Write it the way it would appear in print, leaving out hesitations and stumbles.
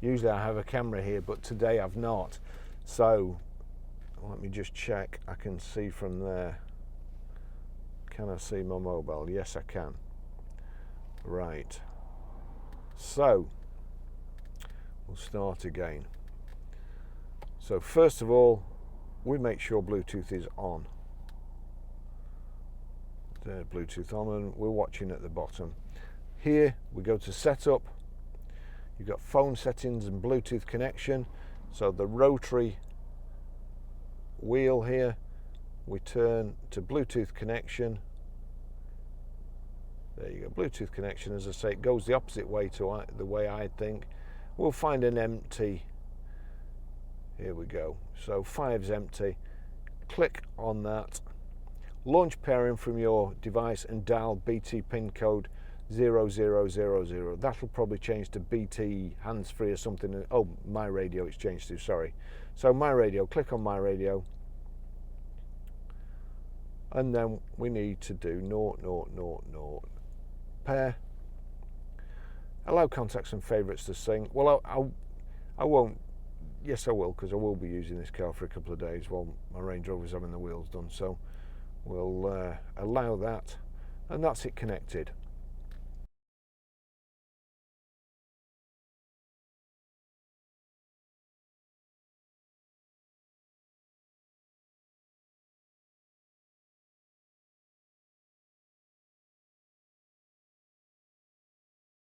Usually I have a camera here, but today I've not. So let me just check. I can see from there. Can I see my mobile? Yes, I can. Right. So we'll start again. So first of all, we make sure Bluetooth is on. There, Bluetooth on, and we're watching at the bottom. Here we go to setup. You've got phone settings and Bluetooth connection. So the rotary wheel here, we turn to Bluetooth connection. There you go, Bluetooth connection. As I say, it goes the opposite way to the way I think. We'll find an empty. Here we go. So 5's empty. Click on that. Launch pairing from your device and dial BT pin code 0000. That'll probably change to BT hands-free or something. Oh, my radio it's changed to, sorry. So my radio, click on my radio. And then we need to do 000 pair. Allow contacts and favourites to sync. Well, I won't. Yes, I will, because I will be using this car for a couple of days while my Range Rover's having the wheels done. So we'll allow that, and that's it connected.